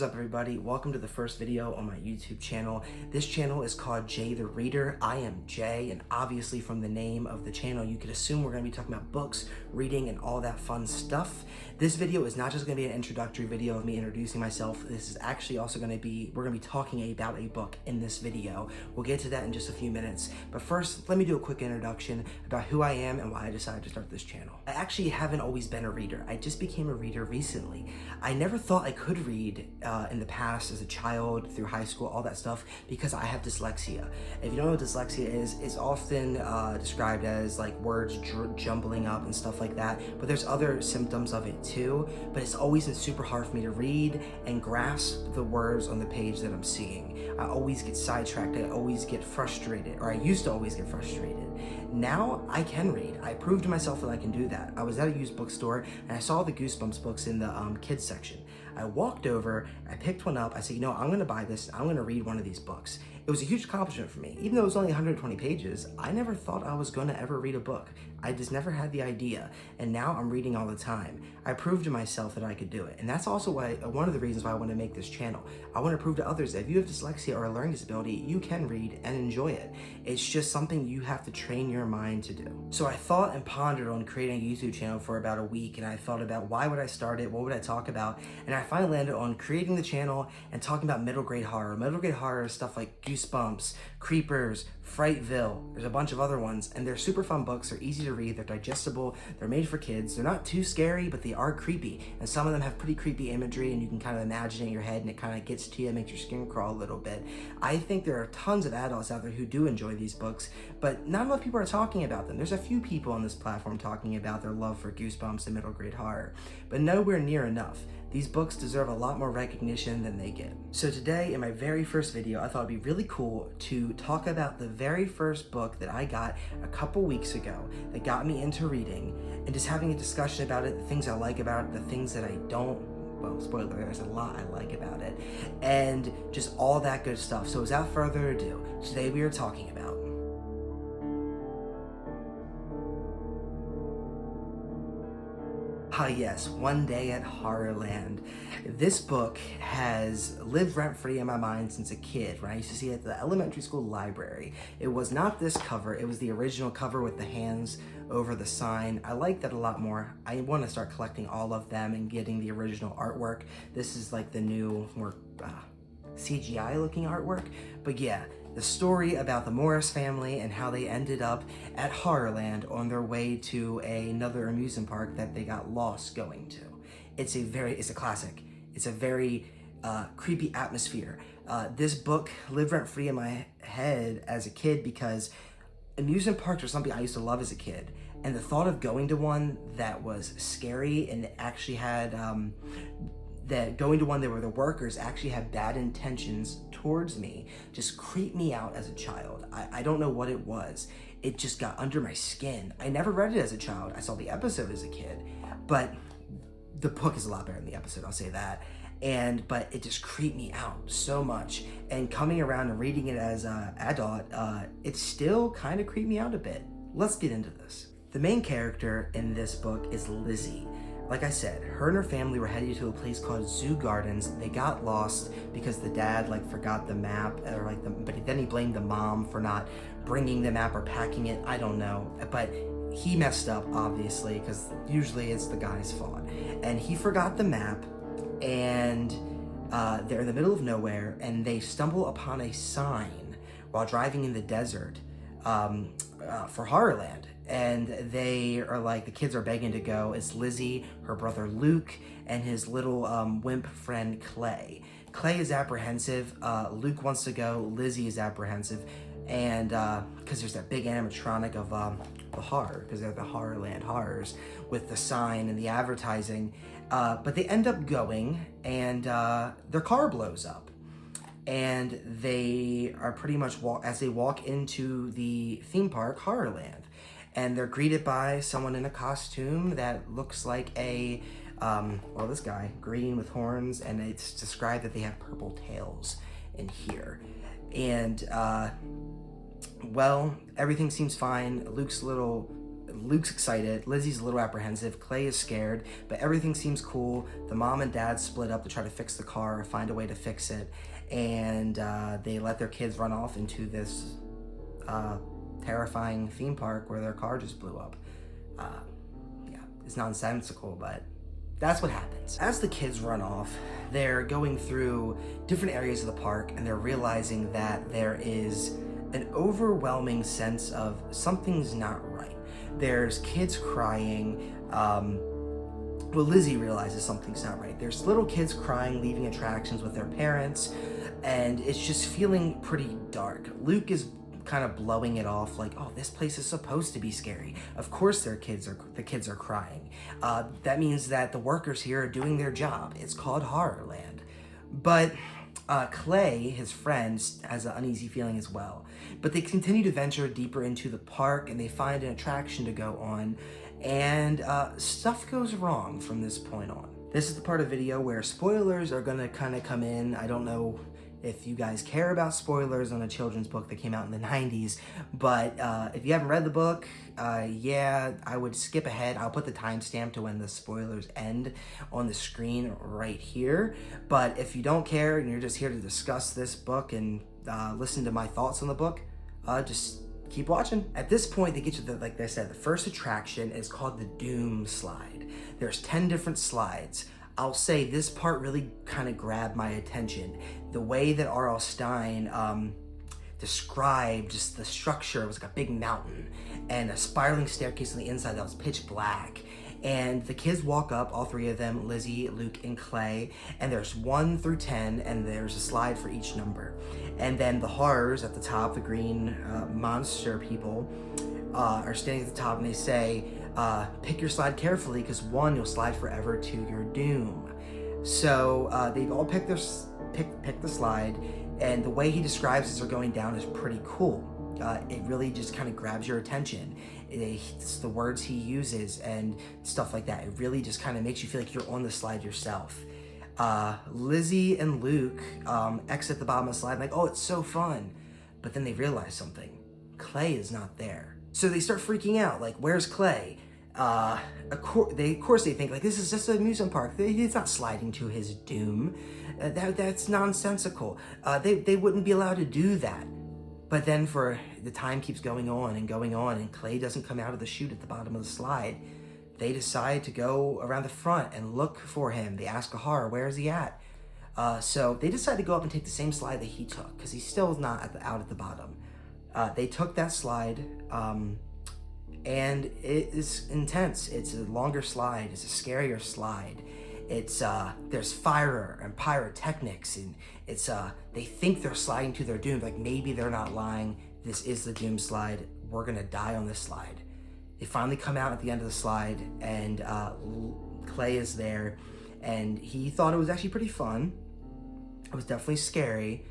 What is up, everybody? Welcome to the first video on my YouTube channel. This channel is called Jay the Reader. I am Jay, and obviously from the name of the channel you could assume we're going to be talking about books, reading, and all that fun stuff. This video is not just going to be an introductory video of me introducing myself. This is actually also going to be, we're going to be talking about a book in this video. We'll get to that in just a few minutes, but first let me do a quick introduction about who I am and why I decided to start this channel. I actually haven't always been a reader. I just became a reader recently. I never thought I could read in the past as a child, through high school, all that stuff, because I have dyslexia. If you don't know what dyslexia is, it's often described as like words jumbling up and stuff like that, but there's other symptoms of it too, but it's always been super hard for me to read and grasp the words on the page that I'm seeing. I always get sidetracked, I always get frustrated, or I used to always get frustrated. Now I can read. I proved to myself that I can do that. I was at a used bookstore and I saw the Goosebumps books in the kids section. I walked over, I picked one up, I said, you know, I'm gonna buy this, I'm gonna read one of these books. It was a huge accomplishment for me. Even though it was only 120 pages, I never thought I was gonna ever read a book. I just never had the idea, and now I'm reading all the time. I proved to myself that I could do it, and that's also why one of the reasons why I want to make this channel. I want to prove to others that if you have dyslexia or a learning disability, you can read and enjoy it. It's just something you have to train your mind to do. So I thought and pondered on creating a YouTube channel for about a week, and I thought about why would I start it, what would I talk about, and I finally landed on creating the channel and talking about middle grade horror. Middle grade horror is stuff like Goosebumps, Creepers, Frightville, there's a bunch of other ones, and they're super fun books. They're easy to read, they're digestible, they're made for kids, they're not too scary, but they are creepy, and some of them have pretty creepy imagery, and you can kind of imagine it in your head, and it kind of gets to you, makes your skin crawl a little bit. I think there are tons of adults out there who do enjoy these books, but not enough people are talking about them. There's a few people on this platform talking about their love for Goosebumps and middle grade horror, but nowhere near enough. These books deserve a lot more recognition than they get. So today, in my very first video, I thought it'd be really cool to talk about the very first book that I got a couple weeks ago that got me into reading, and just having a discussion about it, the things I like about it, the things that I don't. Well, spoiler, there's a lot I like about it, and just all that good stuff. So without further ado, today we are talking about yes, One Day at Horrorland. This book has lived rent-free in my mind since a kid, when I used to see it at the elementary school library. It was not this cover, it was the original cover with the hands over the sign. I like that a lot more. I want to start collecting all of them and getting the original artwork. This is like the new, more CGI looking artwork, but yeah. The story about the Morris family and how they ended up at Horrorland on their way to another amusement park that they got lost going to. It's a classic. It's a very creepy atmosphere. This book lived rent-free in my head as a kid because amusement parks are something I used to love as a kid. And the thought of going to one that was scary and actually had that going to one where the workers actually had bad intentions towards me just creeped me out as a child. I don't know what it was. It just got under my skin. I never read it as a child. I saw the episode as a kid, but the book is a lot better than the episode, I'll say that. But it just creeped me out so much. And coming around and reading it as an adult, it still kind of creeped me out a bit. Let's get into this. The main character in this book is Lizzie. Like I said, her and her family were headed to a place called Zoo Gardens. They got lost because the dad forgot the map, but then he blamed the mom for not bringing the map or packing it. I don't know, but he messed up obviously, because usually it's the guy's fault. And he forgot the map, and they're in the middle of nowhere, and they stumble upon a sign while driving in the desert for Horrorland. And they are the kids are begging to go. It's Lizzie, her brother Luke, and his little wimp friend Clay. Clay is apprehensive, Luke wants to go, Lizzie is apprehensive, and because there's that big animatronic of the horror, because they're the Horrorland horrors, with the sign and the advertising, but they end up going, and their car blows up. And they are pretty much, as they walk into the theme park, Horrorland, and they're greeted by someone in a costume that looks like this guy, green with horns, and it's described that they have purple tails in here. And, everything seems fine. Luke's little Luke's excited, Lizzie's a little apprehensive, Clay is scared, but everything seems cool. The mom and dad split up to try to fix the car, find a way to fix it, and they let their kids run off into this terrifying theme park where their car just blew up. Yeah, it's nonsensical, but that's what happens. As the kids run off, they're going through different areas of the park and they're realizing that there is an overwhelming sense of something's not right. There's kids crying. Well, Lizzie realizes something's not right. There's little kids crying, leaving attractions with their parents, and it's just feeling pretty dark. Luke is kind of blowing it off like, oh, this place is supposed to be scary. Of course the kids are crying. That means that the workers here are doing their job. It's called Horrorland. But Clay, his friend, has an uneasy feeling as well. But they continue to venture deeper into the park and they find an attraction to go on, and stuff goes wrong from this point on. This is the part of the video where spoilers are gonna kind of come in. I don't know if you guys care about spoilers on a children's book that came out in the 90s, but if you haven't read the book, yeah, I would skip ahead. I'll put the timestamp to when the spoilers end on the screen right here. But if you don't care and you're just here to discuss this book and listen to my thoughts on the book, just keep watching. At this point, they get to like I said, the first attraction is called the Doom Slide. There's 10 different slides. I'll say this part really kind of grabbed my attention. The way that R.L. Stine described just the structure, it was like a big mountain and a spiraling staircase on the inside that was pitch black. And the kids walk up, all three of them, Lizzie, Luke, and Clay, and there's 1 through 10, and there's a slide for each number. And then the horrors at the top, the green monster people, are standing at the top and they say, pick your slide carefully because 1, you'll slide forever to your doom. So they've all picked the slide, and the way he describes as they're going down is pretty cool. It really just kind of grabs your attention. It's the words he uses and stuff like that. It really just kind of makes you feel like you're on the slide yourself. Lizzie and Luke exit the bottom of the slide like, oh, it's so fun. But then they realize something. Clay is not there. So they start freaking out, like, where's Clay? Of course they think, like, this is just an amusement park. He's not sliding to his doom. That's nonsensical. They wouldn't be allowed to do that. But then for the time keeps going on, and Clay doesn't come out of the chute at the bottom of the slide. They decide to go around the front and look for him. They ask Ahara, where is he at? So they decide to go up and take the same slide that he took, because he's still not out at the bottom. They took that slide, and it is intense. It's a longer slide. It's a scarier slide. It's there's fire and pyrotechnics, and it's they think they're sliding to their doom. Like, maybe they're not lying. This is the doom slide. We're gonna die on this slide. They finally come out at the end of the slide, and Clay is there, and he thought it was actually pretty fun. It was definitely scary,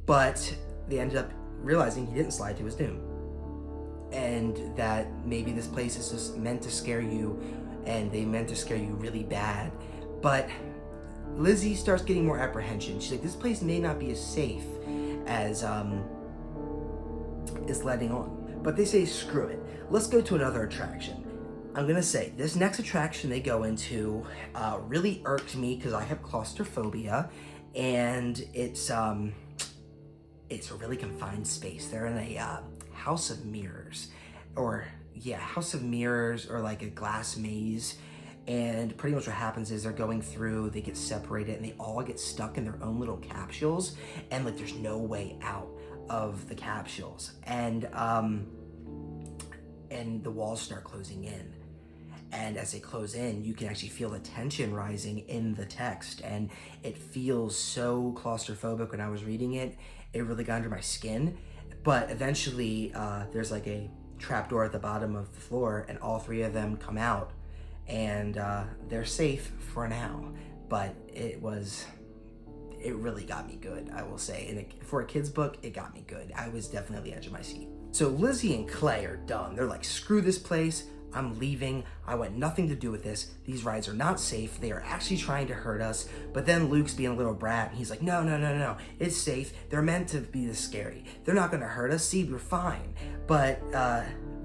but they ended up realizing he didn't slide to his doom, and that maybe this place is just meant to scare you, and they meant to scare you really bad. But Lizzie starts getting more apprehension. She's like, this place may not be as safe as is letting on. But they say, screw it. Let's go to another attraction. I'm gonna say, this next attraction they go into really irked me because I have claustrophobia, and it's a really confined space. They're in a house of mirrors, or like a glass maze. And pretty much what happens is they're going through, they get separated, and they all get stuck in their own little capsules, and like there's no way out of the capsules. And the walls start closing in. And as they close in, you can actually feel the tension rising in the text, and it feels so claustrophobic when I was reading it. It really got under my skin. But eventually, there's like a trapdoor at the bottom of the floor, and all three of them come out, and they're safe for now. But it really got me good, I will say. And for a kid's book, it got me good. I was definitely on the edge of my seat. So Lizzie and Clay are done. They're like, screw this place. I'm leaving. I want nothing to do with this. These rides are not safe. They are actually trying to hurt us. But then Luke's being a little brat, and he's like, no. It's safe. They're meant to be this scary. They're not going to hurt us. See, we're fine. But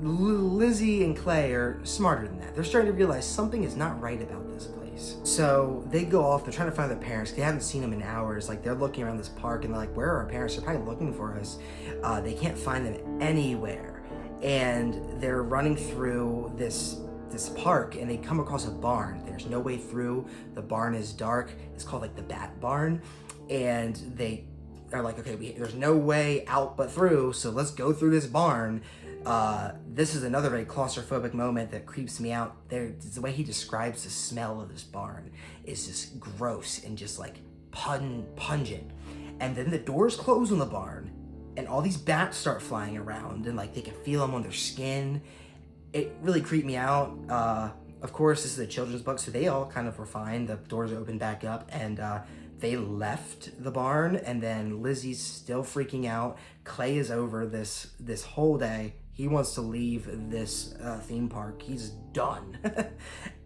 Lizzie and Clay are smarter than that. They're starting to realize something is not right about this place. So they go off, they're trying to find their parents. They haven't seen them in hours. Like, they're looking around this park and they're like, where are our parents? They're probably looking for us. They can't find them anywhere. And they're running through this park and they come across a barn. There's no way through. The barn is dark. It's called like the Bat Barn. And they are like, okay, there's no way out but through, so let's go through this barn. This is another very claustrophobic moment that creeps me out. The way he describes the smell of this barn is just gross and just like pungent. And then the doors close on the barn and all these bats start flying around and like they can feel them on their skin. It really creeped me out. Of course, this is a children's book, so they all kind of were fine. The doors opened back up and they left the barn, and then Lizzie's still freaking out. Clay is over this whole day. He wants to leave this theme park. He's done.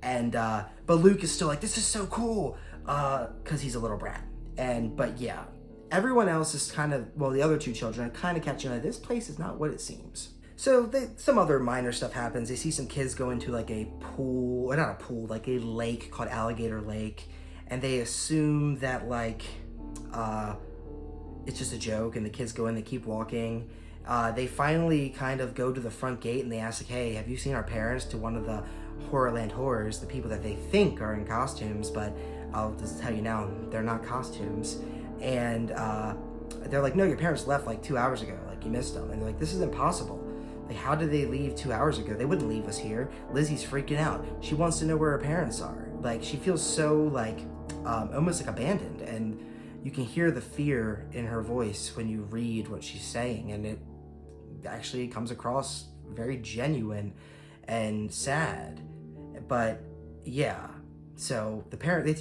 And but Luke is still like, this is so cool, because he's a little brat. But yeah, everyone else is kind of, well, the other two children are kind of catching on. This place is not what it seems. So some other minor stuff happens. They see some kids go into like a pool, or not a pool, like a lake called Alligator Lake. And they assume that like, it's just a joke, and the kids go in, they keep walking. They finally kind of go to the front gate and they ask like, hey, have you seen our parents, to one of the Horrorland horrors, the people that they think are in costumes, but I'll just tell you now, they're not costumes. And they're like, no, your parents left like 2 hours ago, like you missed them. And they're like, this is impossible. Like, how did they leave 2 hours ago? They wouldn't leave us here. Lizzie's freaking out. She wants to know where her parents are. Like, she feels so like, almost like abandoned. And you can hear the fear in her voice when you read what she's saying. And it actually comes across very genuine and sad. But yeah, so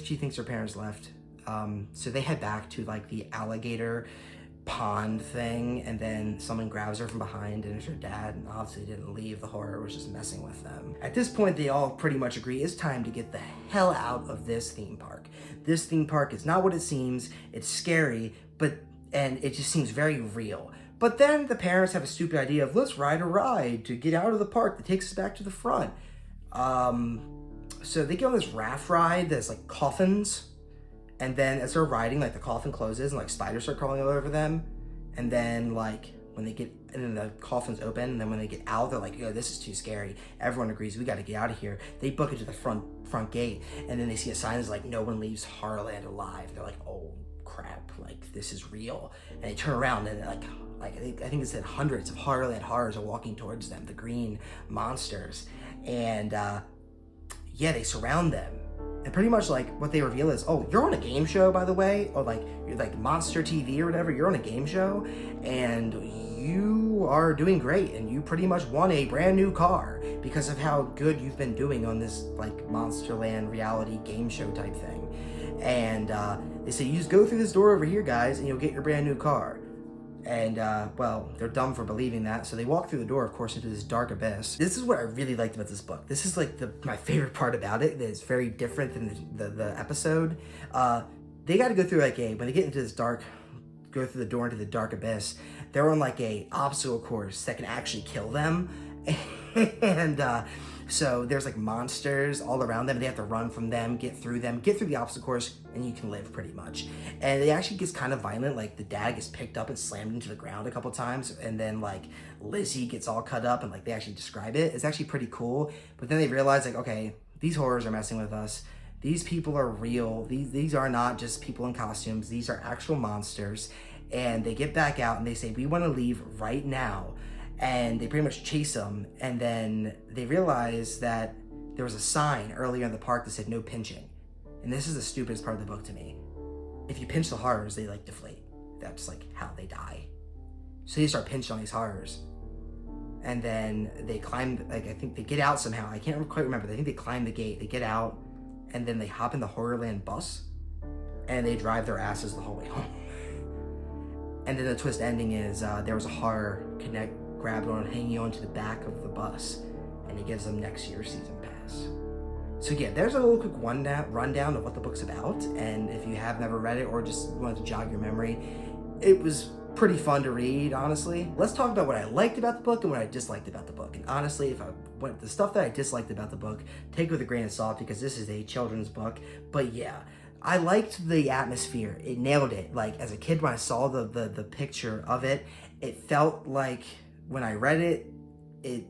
she thinks her parents left. So they head back to like the alligator pond thing, and then someone grabs her from behind, and it's her dad, and obviously didn't leave. The horror was just messing with them. At this point, they all pretty much agree it's time to get the hell out of this theme park. This theme park is not what it seems. It's scary, and it just seems very real. But then the parents have a stupid idea of, let's ride a ride to get out of the park that takes us back to the front. So they go on this raft ride that's like coffins. And then as they're riding, like the coffin closes and like spiders start crawling all over them. And then like and then the coffin's open, and then when they get out, they're like, yo, this is too scary. Everyone agrees, we gotta get out of here. They book it to the front gate, and then they see a sign that's like, no one leaves Horrorland alive. They're like, oh crap, like this is real. And they turn around and like I think it said hundreds of Horrorland horrors are walking towards them, the green monsters. And yeah, they surround them. And pretty much like what they reveal is, oh, you're on a game show, by the way, or like you're like Monster TV or whatever. You're on a game show and you are doing great, and you pretty much won a brand new car because of how good you've been doing on this like Monsterland reality game show type thing. And they say, you just go through this door over here, guys, and you'll get your brand new car. And, well, they're dumb for believing that, so they walk through the door, of course, into this dark abyss. This is what I really liked about this book. This is, like, my favorite part about it. It's very different than the episode. They gotta go through, like, when they get into this go through the door into the dark abyss, they're on, like, a obstacle course that can actually kill them. And, so there's like monsters all around them, and they have to run from them, get through the obstacle course, and you can live pretty much. And it actually gets kind of violent. Like the dad gets picked up and slammed into the ground a couple times, and then like Lizzie gets all cut up, and like they actually describe it. It's actually pretty cool. But then they realize like, okay, these horrors are messing with us. These people are real. These are not just people in costumes. These are actual monsters. And they get back out and they say, we want to leave right now. And they pretty much chase them, and then they realize that there was a sign earlier in the park that said no pinching. And this is the stupidest part of the book to me. If you pinch the horrors, they like deflate. That's like how they die. So they start pinching on these horrors. And then they climb, like I think they get out somehow. I can't quite remember. I think they climb the gate, they get out, and then they hop in the Horrorland bus, and they drive their asses the whole way home. And then the twist ending is there was a horror grabbed on, hanging onto the back of the bus, and it gives them next year's season pass. So yeah, there's a little quick rundown of what the book's about, and if you have never read it or just wanted to jog your memory, it was pretty fun to read, honestly. Let's talk about what I liked about the book and what I disliked about the book. And honestly, if I went the stuff that I disliked about the book, take it with a grain of salt because this is a children's book. But yeah, I liked the atmosphere. It nailed it. Like as a kid, when I saw the picture of it, it felt like when I read it, it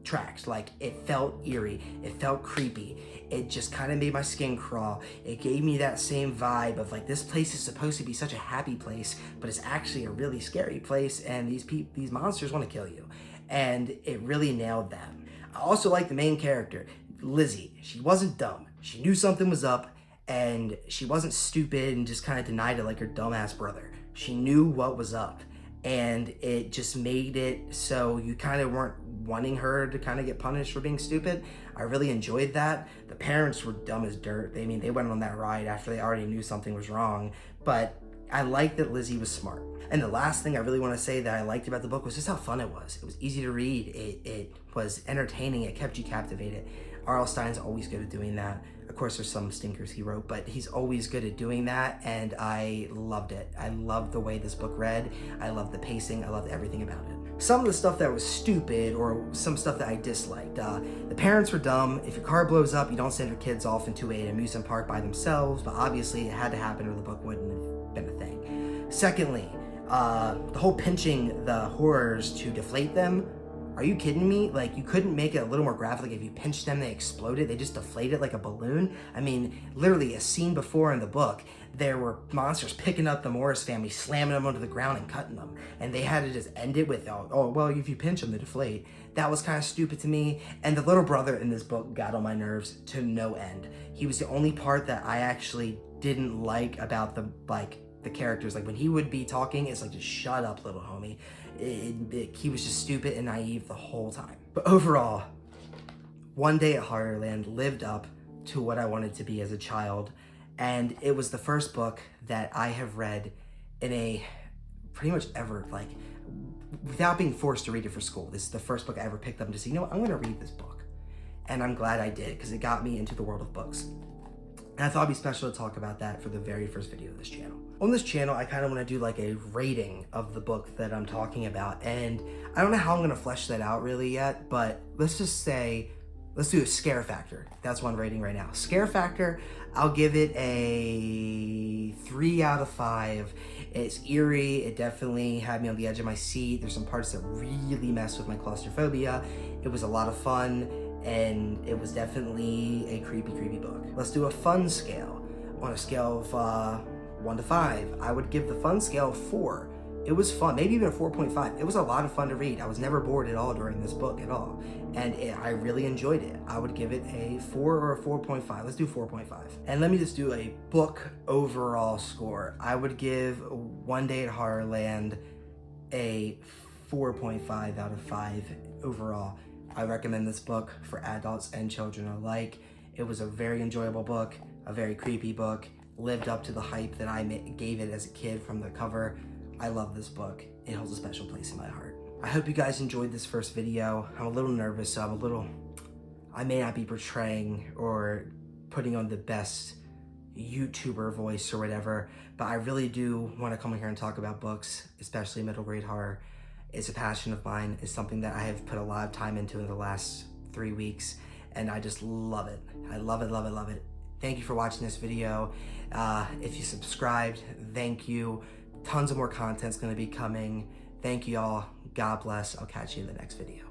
tracked. Like it felt eerie. It felt creepy. It just kind of made my skin crawl. It gave me that same vibe of like, this place is supposed to be such a happy place, but it's actually a really scary place, and these monsters want to kill you. And it really nailed that. I also like the main character, Lizzie. She wasn't dumb. She knew something was up, and she wasn't stupid and just kind of denied it like her dumbass brother. She knew what was up, and it just made it so you kind of weren't wanting her to kind of get punished for being stupid. I really enjoyed that. The parents were dumb as dirt. They went on that ride after they already knew something was wrong, but I liked that Lizzie was smart. And the last thing I really want to say that I liked about the book was just how fun it was. It was easy to read. It was entertaining. It kept you captivated. R.L. Stine's always good at doing that. Of course, there's some stinkers he wrote, but he's always good at doing that, and I loved it. I loved the way this book read. I loved the pacing. I loved everything about it. Some of the stuff that was stupid or some stuff that I disliked. The parents were dumb. If your car blows up, you don't send your kids off into an amusement park by themselves, but obviously it had to happen or the book wouldn't have been a thing. Secondly, the whole pinching the horrors to deflate them. Are you kidding me? Like, you couldn't make it a little more graphic? Like, if you pinched them, they exploded. They just deflated like a balloon. I mean, literally a scene before in the book, there were monsters picking up the Morris family, slamming them onto the ground and cutting them. And they had to just end it with, oh, well, if you pinch them, they deflate. That was kind of stupid to me. And the little brother in this book got on my nerves to no end. He was the only part that I actually didn't like about the characters. Like, when he would be talking, it's like, just shut up, little homie. He was just stupid and naive the whole time. But overall, One Day at Horrorland lived up to what I wanted to be as a child, and it was the first book that I have read in a pretty much ever, like, without being forced to read it for school. This is the first book I ever picked up to say, you know what, I'm gonna read this book. And I'm glad I did, because it got me into the world of books. And I thought it'd be special to talk about that for the very first video of this channel. On this channel, I kind of want to do like a rating of the book that I'm talking about. And I don't know how I'm going to flesh that out really yet, but let's just say, let's do a scare factor. That's what I'm rating right now. Scare factor, I'll give it a 3 out of 5. It's eerie. It definitely had me on the edge of my seat. There's some parts that really mess with my claustrophobia. It was a lot of fun, and it was definitely a creepy book. Let's do a fun scale. On a scale of 1 to 5, I would give the fun scale 4. It was fun, maybe even a 4.5. It was a lot of fun to read. I was never bored at all during this book at all. And I really enjoyed it. I would give it a 4 or a 4.5. Let's do 4.5. And let me just do a book overall score. I would give One Day at Horrorland a 4.5 out of 5 overall. I recommend this book for adults and children alike. It was a very enjoyable book, a very creepy book, lived up to the hype that I gave it as a kid from the cover. I love this book. It holds a special place in my heart. I hope you guys enjoyed this first video. I'm a little nervous, so I may not be portraying or putting on the best YouTuber voice or whatever, but I really do want to come in here and talk about books, especially middle grade horror. It's a passion of mine. It's something that I have put a lot of time into in the last 3 weeks, and I just love it. I love it, love it, love it. Thank you for watching this video. If you subscribed, thank you. Tons of more content's gonna be coming. Thank you all. God bless. I'll catch you in the next video.